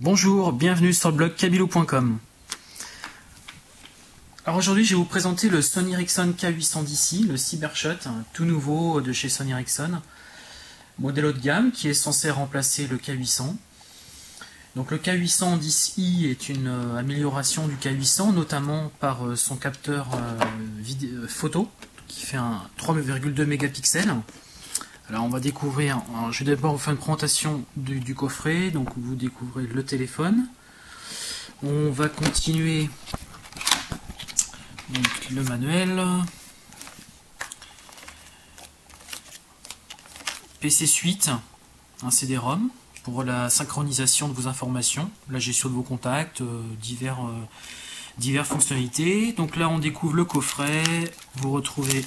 Bonjour, bienvenue sur le blog kabilou.com. Alors aujourd'hui je vais vous présenter le Sony Ericsson K810i, le Cybershot, tout nouveau de chez Sony Ericsson, modèle haut de gamme qui est censé remplacer le K800. Donc le K810i est une amélioration du K800, notamment par son capteur photo qui fait un 3,2 mégapixels. Alors on va découvrir, je vais d'abord vous faire une présentation du coffret, donc vous découvrez le téléphone. On va continuer donc, le manuel. PC Suite, un CD-ROM pour la synchronisation de vos informations, la gestion de vos contacts, diverses fonctionnalités. Donc là on découvre le coffret, vous retrouvez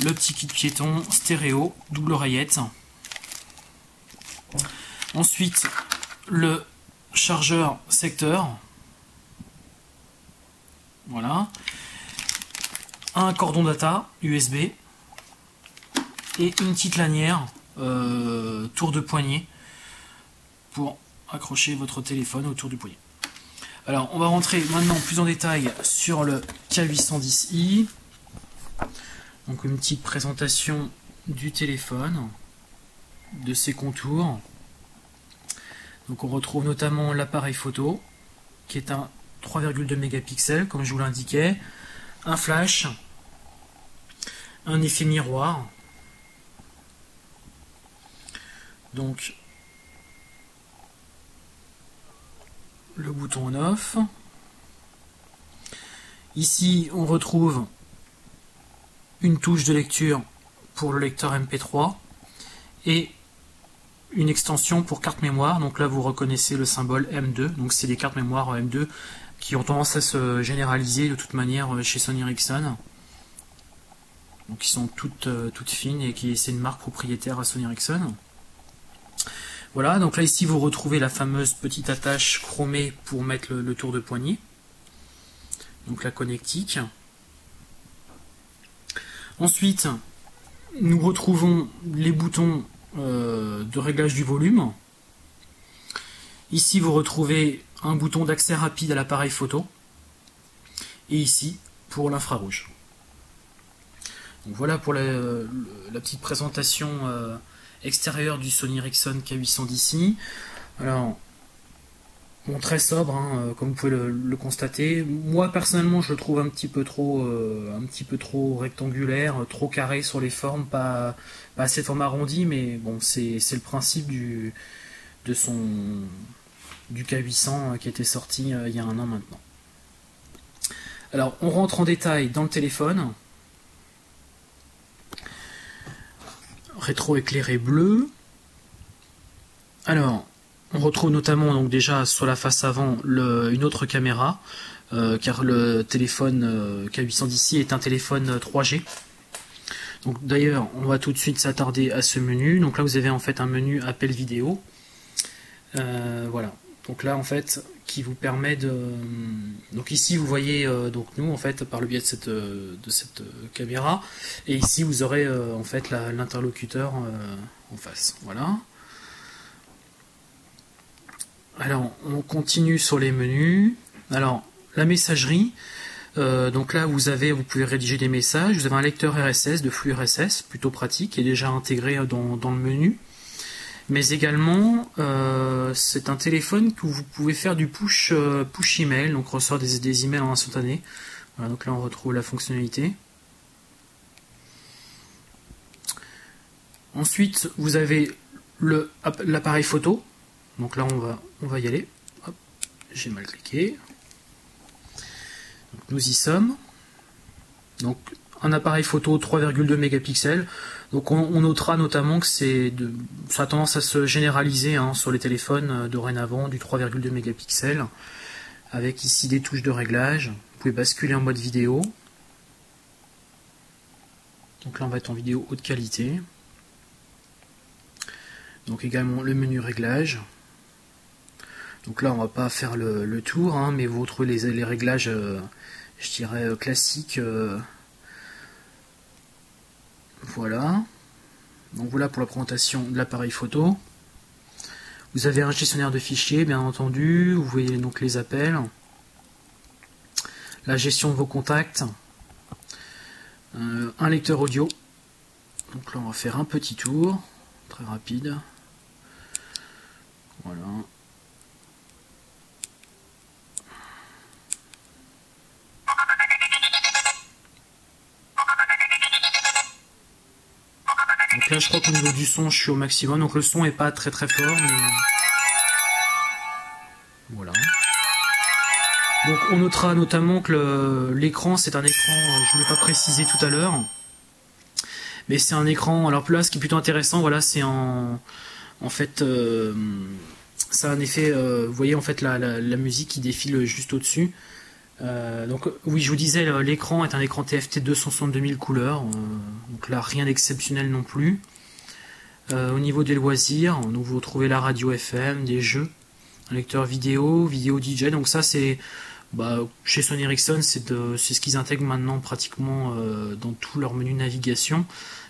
le petit kit piéton stéréo, double oreillette. Ensuite, le chargeur secteur. Voilà. Un cordon data USB. Et une petite lanière tour de poignet pour accrocher votre téléphone autour du poignet. Alors, on va rentrer maintenant plus en détail sur le K810i. Donc une petite présentation du téléphone, de ses contours. Donc on retrouve notamment l'appareil photo, qui est un 3,2 mégapixels, comme je vous l'indiquais, un flash, un effet miroir. Donc le bouton on-off. Ici on retrouve une touche de lecture pour le lecteur MP3 et une extension pour carte mémoire. Donc là vous reconnaissez le symbole M2, donc c'est des cartes mémoire M2 qui ont tendance à se généraliser de toute manière chez Sony Ericsson, donc qui sont toutes fines et qui c'est une marque propriétaire à Sony Ericsson. Voilà, donc là ici vous retrouvez la fameuse petite attache chromée pour mettre le tour de poignet, donc la connectique. Ensuite, nous retrouvons les boutons de réglage du volume. Ici, vous retrouvez un bouton d'accès rapide à l'appareil photo. Et ici, pour l'infrarouge. Donc voilà pour la petite présentation extérieure du Sony Ericsson K810i. Alors, bon, très sobre, hein, comme vous pouvez le constater. Moi personnellement je le trouve un petit peu trop rectangulaire, trop carré sur les formes, pas assez de forme arrondi, mais bon c'est le principe du K800 qui était sorti il y a un an maintenant. Alors on rentre en détail dans le téléphone. Rétro éclairé bleu. Alors on retrouve notamment donc déjà sur la face avant une autre caméra, car le téléphone K810i est un téléphone 3G. Donc d'ailleurs on va tout de suite s'attarder à ce menu. Donc là vous avez en fait un menu appel vidéo. Voilà. Donc là en fait qui vous permet de. Donc ici vous voyez donc nous en fait par le biais de cette caméra, et ici vous aurez en fait l'interlocuteur en face. Voilà. Alors, on continue sur les menus. Alors, la messagerie. Donc là, vous pouvez rédiger des messages. Vous avez un lecteur RSS, de flux RSS, plutôt pratique, qui est déjà intégré dans le menu. Mais également, c'est un téléphone que vous pouvez faire du push email, donc recevoir des emails en instantané. Voilà, donc là, on retrouve la fonctionnalité. Ensuite, vous avez l'appareil photo. Donc là on va y aller. Hop, j'ai mal cliqué. Donc, nous y sommes. Donc un appareil photo 3,2 mégapixels. Donc on notera notamment que ça a tendance à se généraliser sur les téléphones dorénavant du 3,2 mégapixels. Avec ici des touches de réglage. Vous pouvez basculer en mode vidéo. Donc là on va être en vidéo haute qualité. Donc également le menu réglage. Donc là on va pas faire le tour, mais vous retrouvez les réglages, je dirais classiques. Voilà. Donc voilà pour la présentation de l'appareil photo. Vous avez un gestionnaire de fichiers, bien entendu. Vous voyez donc les appels. La gestion de vos contacts. Un lecteur audio. Donc là, on va faire un petit tour. Très rapide. Voilà. Donc là, je crois qu'au niveau du son, je suis au maximum. Donc le son est pas très très fort, mais voilà. Donc on notera notamment que l'écran, c'est un écran, je ne l'ai pas précisé tout à l'heure, mais c'est un écran. Alors là, ce qui est plutôt intéressant, voilà, c'est en fait, ça a un effet. Vous voyez en fait la musique qui défile juste au-dessus. Donc oui, je vous disais, l'écran est un écran TFT 262 000 couleurs, donc là rien d'exceptionnel non plus. Au niveau des loisirs, donc vous retrouvez la radio FM, des jeux, un lecteur vidéo DJ. Donc ça c'est, chez Sony Ericsson, c'est ce qu'ils intègrent maintenant pratiquement dans tout leur menu navigation.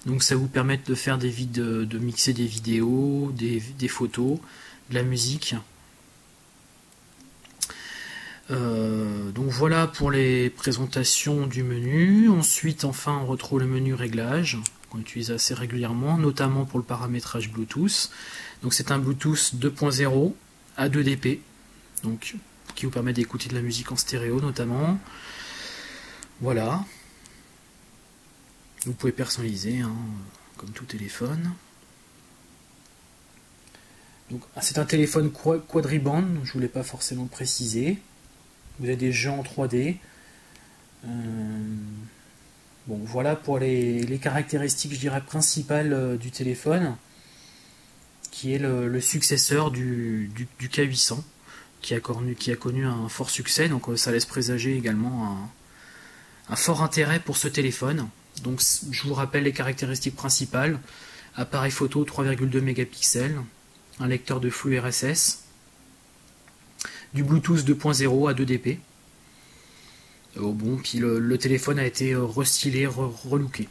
Donc ça vous permet de faire de mixer des vidéos, des photos, de la musique. Donc voilà pour les présentations du menu. Ensuite, enfin, on retrouve le menu réglage qu'on utilise assez régulièrement, notamment pour le paramétrage Bluetooth. Donc c'est un Bluetooth 2.0 à 2 dp, donc qui vous permet d'écouter de la musique en stéréo notamment. Voilà. Vous pouvez personnaliser, hein, comme tout téléphone. Donc c'est un téléphone quadriband, je ne vous l'ai pas forcément précisé. Vous avez des jeux en 3D. Bon, voilà pour les caractéristiques, je dirais, principales du téléphone, qui est le successeur du K800, qui a connu un fort succès. Donc ça laisse présager également un fort intérêt pour ce téléphone. Donc je vous rappelle les caractéristiques principales. Appareil photo 3,2 mégapixels, un lecteur de flux RSS, du Bluetooth 2.0 à 2 dp. Bon, puis le téléphone a été restylé, relooké.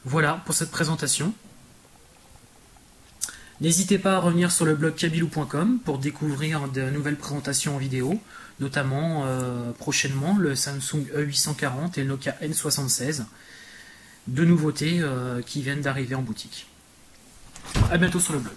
Voilà pour cette présentation. N'hésitez pas à revenir sur le blog kabilou.com pour découvrir de nouvelles présentations en vidéo, notamment prochainement le Samsung E840 et le Nokia N76. Deux nouveautés qui viennent d'arriver en boutique. A bientôt sur le blog.